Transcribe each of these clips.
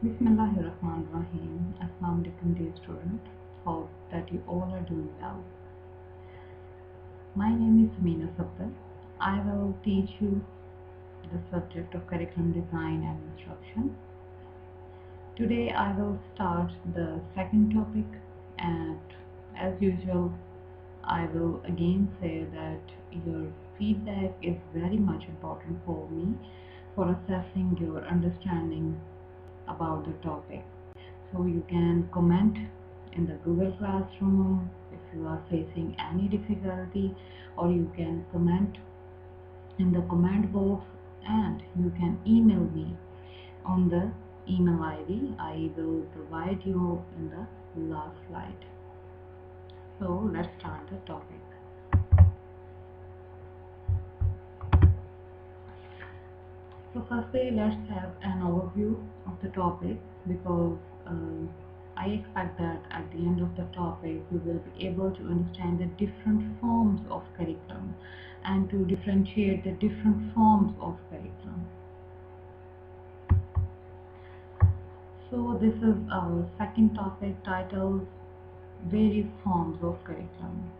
Bismillahirrahmanirrahim. Assalamu alaikum dear student. Hope that you all are doing well. My name is Meena Sabdar. I will teach you the subject of curriculum design and instruction. Today I will start the second topic, and as usual I will again say that your feedback is very much important for me for assessing your understanding about the topic. So you can comment in the Google Classroom if you are facing any difficulty, or you can comment in the comment box, and you can email me on the email ID I will provide you in the last slide. So let's start the topic. So firstly, let's have an overview of the topic, because I expect that at the end of the topic you will be able to understand the different forms of curriculum and to differentiate the different forms of curriculum. So this is our second topic, titled various forms of curriculum.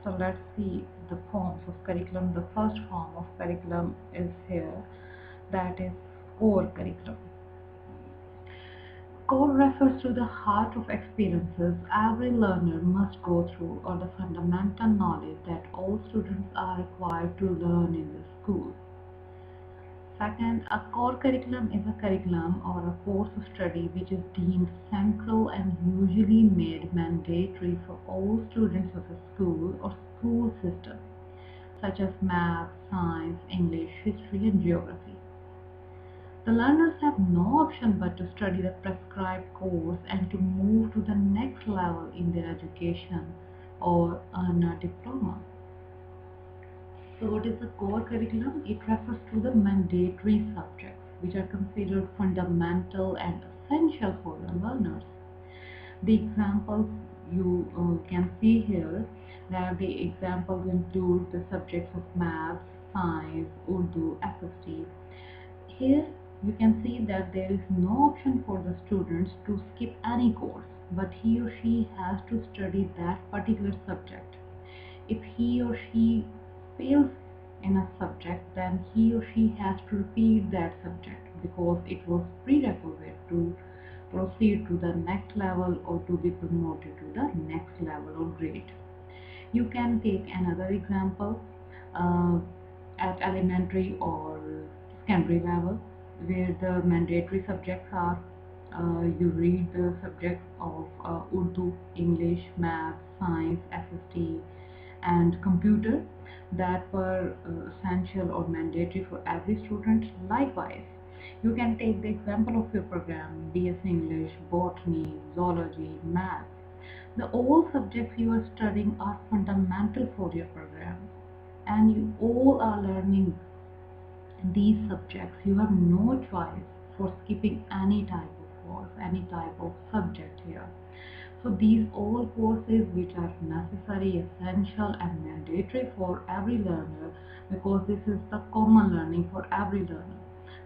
So let's see the forms of curriculum. The first form of curriculum is here, that is core curriculum. Core refers to the heart of experiences every learner must go through, or the fundamental knowledge that all students are required to learn in the school. Second, a core curriculum is a curriculum or a course of study which is deemed central and usually made mandatory for all students of a school or school system, such as math, science, English, history, and geography. The learners have no option but to study the prescribed course and to move to the next level in their education or earn a diploma. So what is the core curriculum? It refers to the mandatory subjects which are considered fundamental and essential for the learners. The examples you can see here, that the examples include the subjects of maths, science, Urdu, SST. Here you can see that there is no option for the students to skip any course, but he or she has to study that particular subject. If he or she fails in a subject, then he or she has to repeat that subject, because it was prerequisite to proceed to the next level or to be promoted to the next level or grade. You can take another example uh, at elementary or secondary level, where the mandatory subjects are, you read the subjects of Urdu, English, math, science, SST, and computer, that were essential or mandatory for every student. Likewise, you can take the example of your program, BS English, botany, zoology, math. The all subjects you are studying are fundamental for your program, and you all are learning these subjects. You have no choice for skipping any type of course, any type of subject here. So these all courses which are necessary, essential, and mandatory for every learner, because this is the common learning for every learner.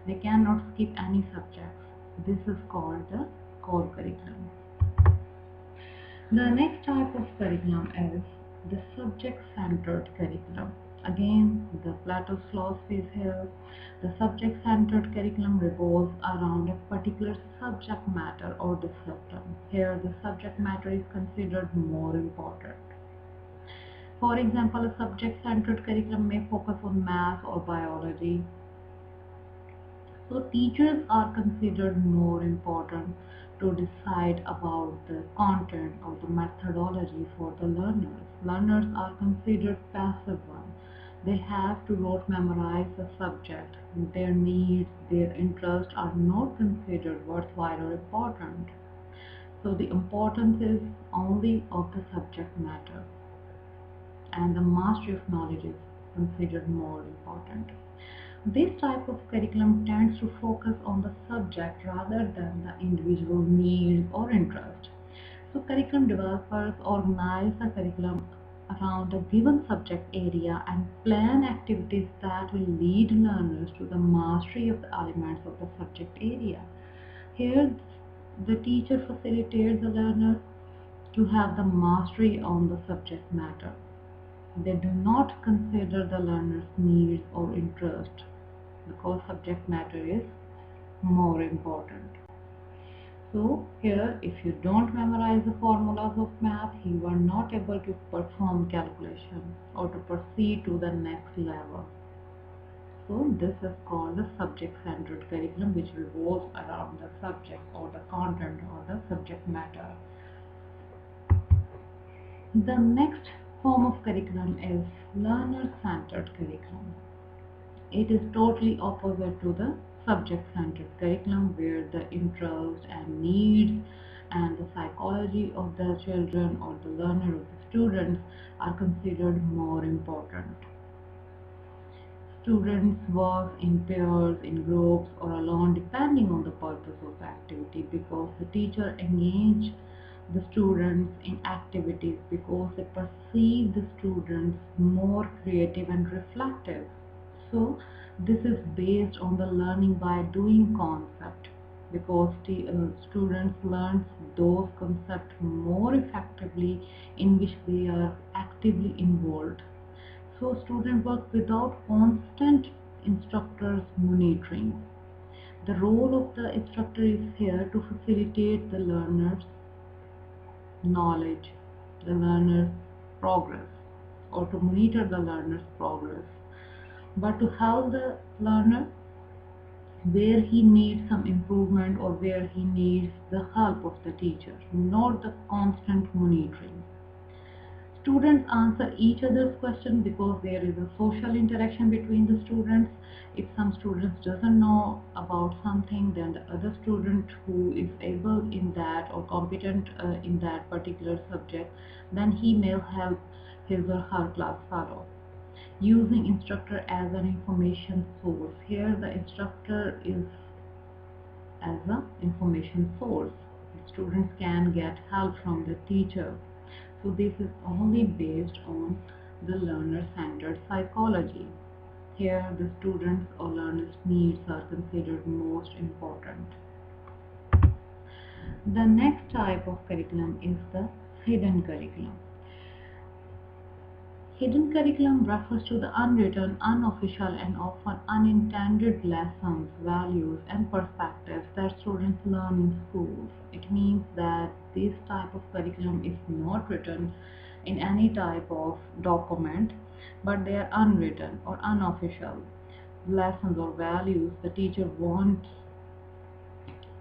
They cannot skip any subjects. This is called the core curriculum. The next type of curriculum is the subject-centered curriculum. Again, the Plato's philosophy is here. The subject-centered curriculum revolves around a particular subject matter or discipline. Here, the subject matter is considered more important. For example, a subject-centered curriculum may focus on math or biology. So teachers are considered more important to decide about the content or the methodology for the learners. Learners are considered passive ones. They have to not memorize the subject. Their needs, their interests are not considered worthwhile or important. So the importance is only of the subject matter, and the mastery of knowledge is considered more important. This type of curriculum tends to focus on the subject rather than the individual needs or interest. So curriculum developers organize the curriculum around a given subject area and plan activities that will lead learners to the mastery of the elements of the subject area. Here, the teacher facilitates the learner to have the mastery on the subject matter. They do not consider the learner's needs or interest because subject matter is more important. So here, if you don't memorize the formulas of math, you are not able to perform calculation or to proceed to the next level. So this is called the subject-centered curriculum, which revolves around the subject or the content or the subject matter. The next form of curriculum is learner-centered curriculum. It is totally opposite to the subject-centered curriculum, where the interest and needs and the psychology of the children or the learner of the students are considered more important. Students work in pairs, in groups, or alone depending on the purpose of activity, because the teacher engage the students in activities because they perceive the students more creative and reflective. So this is based on the learning by doing concept, because students learn those concepts more effectively in which they are actively involved. So students work without constant instructors monitoring. The role of the instructor is here to facilitate the learner's knowledge, the learner's progress, or to monitor the learner's progress, but to help the learner where he needs some improvement or where he needs the help of the teacher, not the constant monitoring. Students answer each other's question because there is a social interaction between the students. If some students doesn't know about something, then the other student who is able in that or competent in that particular subject, then he may help his or her class fellow. Using instructor as an information source. Here the instructor is as an information source. Students can get help from the teacher. So this is only based on the learner-centered psychology. Here the students' or learners' needs are considered most important. The next type of curriculum is the hidden curriculum. Hidden curriculum refers to the unwritten, unofficial, and often unintended lessons, values, and perspectives that students learn in schools. It means that this type of curriculum is not written in any type of document, but they are unwritten or unofficial lessons or values the teacher wants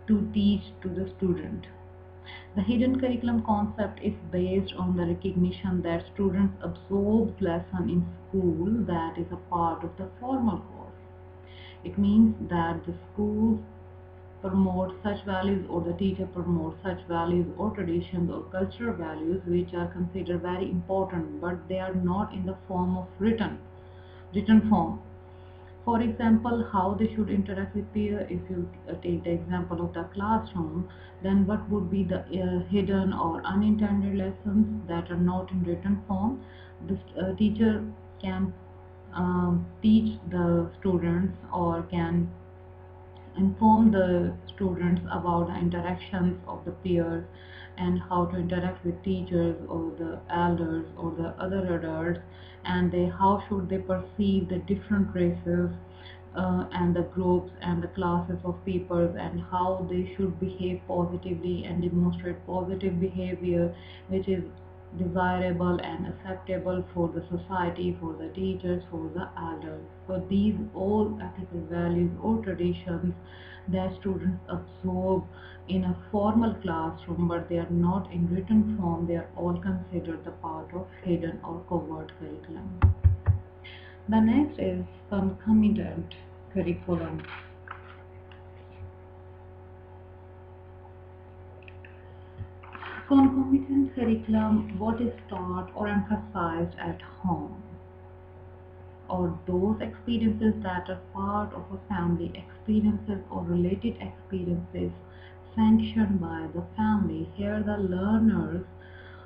to teach to the student. The hidden curriculum concept is based on the recognition that students absorb lesson in school that is a part of the formal course. It means that the school promotes such values or the teacher promotes such values or traditions or cultural values which are considered very important, but they are not in the form of written form. For example, how they should interact with peer. If you take the example of the classroom, then what would be the hidden or unintended lessons that are not in written form? The teacher can teach the students or can inform the students about the interactions of the peers and how to interact with teachers or the elders or the other adults, and how should they perceive the different races and the groups and the classes of people, and how they should behave positively and demonstrate positive behavior which is desirable and acceptable for the society, for the teachers, for the elders. So these all ethical values or traditions that students absorb in a formal classroom, but they are not in written form, they are all considered the part of hidden or covert curriculum. The next is concomitant curriculum. Concomitant curriculum, what is taught or emphasized at home, or those experiences that are part of a family experiences or related experiences sanctioned by the family. Here the learners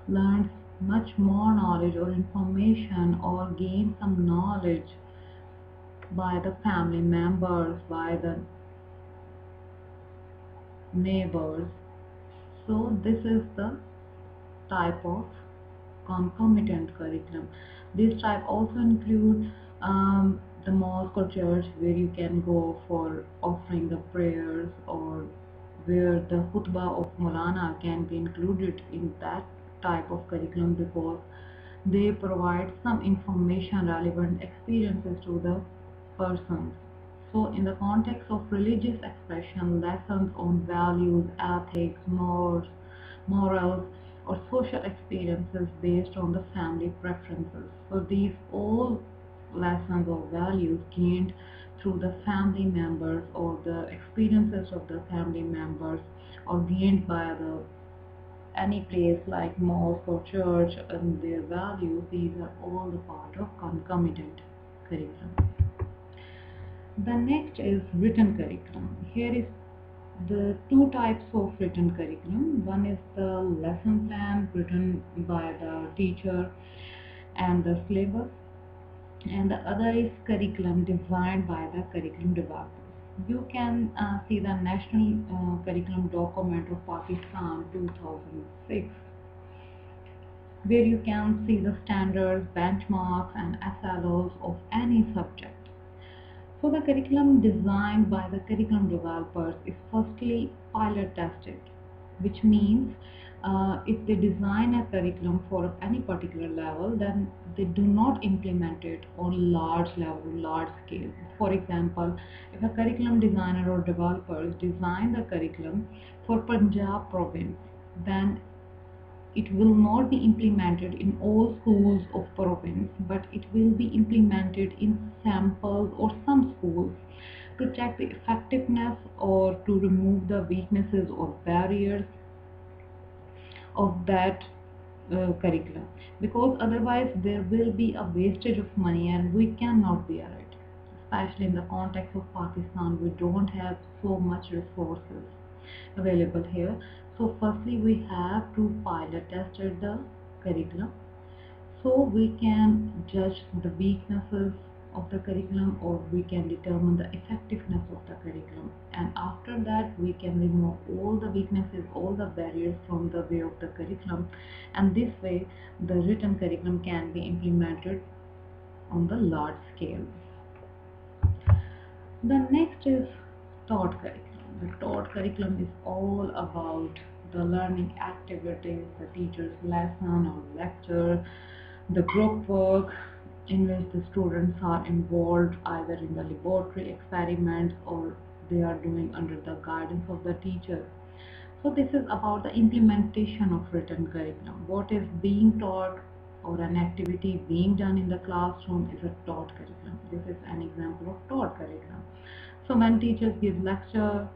learns much more knowledge or information or gain some knowledge by the family members, by the neighbors. So this is the type of concomitant curriculum. This type also include the mosque or church where you can go for offering the prayers, or where the khutbah of Maulana can be included in that type of curriculum, because they provide some information, relevant experiences to the persons. So in the context of religious expression, lessons on values, ethics, morals, or social experiences based on the family preferences. So these all lessons or values gained through the family members, or the experiences of the family members, or gained by the any place like mosque or church, and their values, these are all the part of concomitant curriculum. The next is written curriculum. Here is the two types of written curriculum. One is the lesson plan written by the teacher and the syllabus, and the other is curriculum designed by the curriculum developers. You can see the National Curriculum Document of Pakistan 2006, where you can see the standards, benchmarks, and SLOs of any subject. So the curriculum designed by the curriculum developers is firstly pilot tested, which means if they design a curriculum for any particular level, then they do not implement it on large level, large scale. For example, if a curriculum designer or developers design the curriculum for Punjab province, then it will not be implemented in all schools of province, but it will be implemented in samples or some schools to check the effectiveness, or to remove the weaknesses or barriers of that curriculum, because otherwise there will be a wastage of money and we cannot bear it. Especially in the context of Pakistan, we don't have so much resources available here. So firstly we have to pilot test the curriculum, so we can judge the weaknesses of the curriculum, or we can determine the effectiveness of the curriculum, and after that we can remove all the weaknesses, all the barriers from the way of the curriculum, and this way the written curriculum can be implemented on the large scale. The next is taught curriculum. The taught curriculum is all about the learning activities, the teacher's lesson or lecture, the group work in which the students are involved either in the laboratory experiments, or they are doing under the guidance of the teacher. So this is about the implementation of written curriculum. What is being taught, or an activity being done in the classroom, is a taught curriculum. This is an example of taught curriculum. So when teachers give lecture,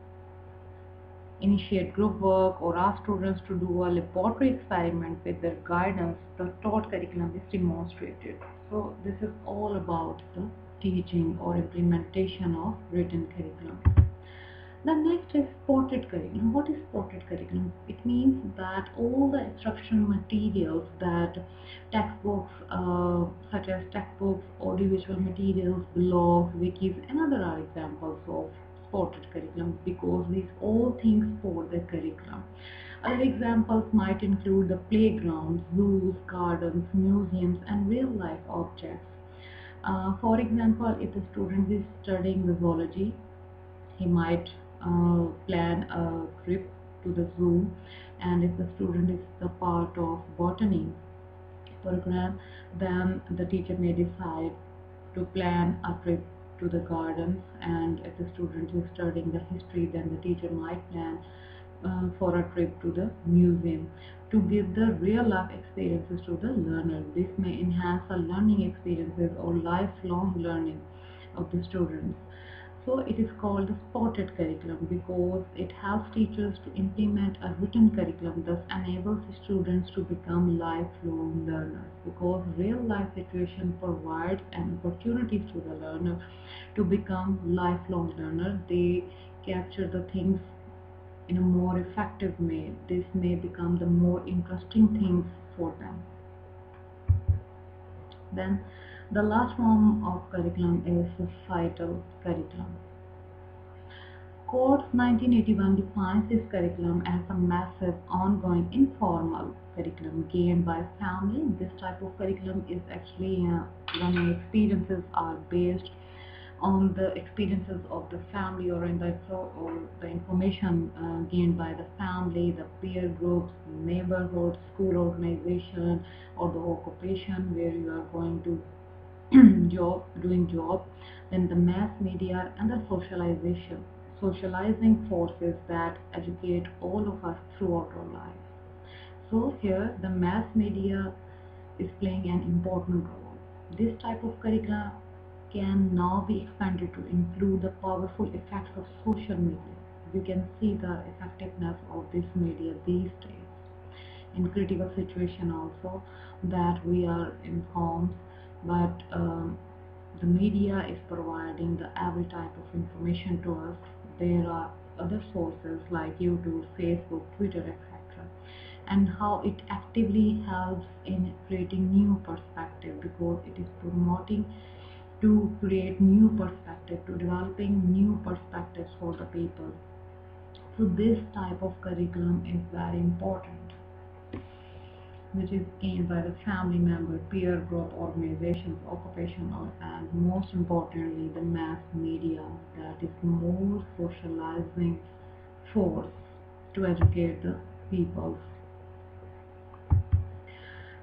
initiate group work, or ask students to do a laboratory experiment with their guidance, the taught curriculum is demonstrated. So this is all about the teaching or implementation of written curriculum. The next is spotted curriculum. What is spotted curriculum? It means that all the instruction materials, that textbooks, such as textbooks, audiovisual materials, blogs, wikis, and other are examples of spotted curriculum, because these all things support the curriculum. Other examples might include the playgrounds, zoos, gardens, museums, and real life objects. For example, if a student is studying the zoology, he might plan a trip to the zoo, and if the student is the part of botany program, then the teacher may decide to plan a trip to the gardens, and if the student is studying the history, then the teacher might plan for a trip to the museum, to give the real life experiences to the learner. This may enhance the learning experiences or lifelong learning of the students. So it is called the spotted curriculum, because it helps teachers to implement a written curriculum, thus enables students to become lifelong learners, because real life situation provides an opportunity to the learner to become lifelong learner. They capture the things in a more effective way. This may become the more interesting things for them. Then the last form of curriculum is societal curriculum. Course 1981 defines this curriculum as a massive, ongoing, informal curriculum gained by family. This type of curriculum is actually when experiences are based on the experiences of the family or the information gained by the family, the peer groups, neighborhood, school organization, or the occupation where you are going to doing job, then the mass media and the socializing forces that educate all of us throughout our lives. So here the mass media is playing an important role. This type of curricula can now be expanded to include the powerful effects of social media. We can see the effectiveness of this media these days in critical situation also, that we are informed, but the media is providing the every type of information to us. There are other sources like YouTube, Facebook, Twitter, etc., and how it actively helps in creating new perspective because it is promoting to create new perspective, to developing new perspectives for the people. So this type of curriculum is very important, which is gained by the family member, peer group, organizations, occupational, and most importantly, the mass media, that is more socializing force to educate the people.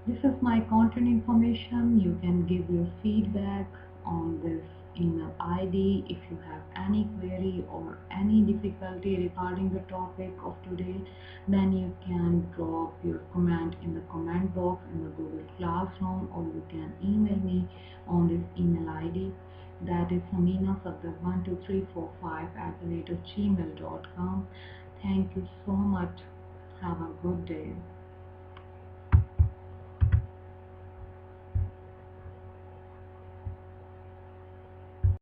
This is my content information. You can give your feedback on this email ID if you have any query or any difficulty regarding the topic of today. Then you can drop your comment in the comment box in the Google Classroom, or you can email me on this email ID, that is saminasabda12345 @gmail.com. Thank you so much. Have a good day.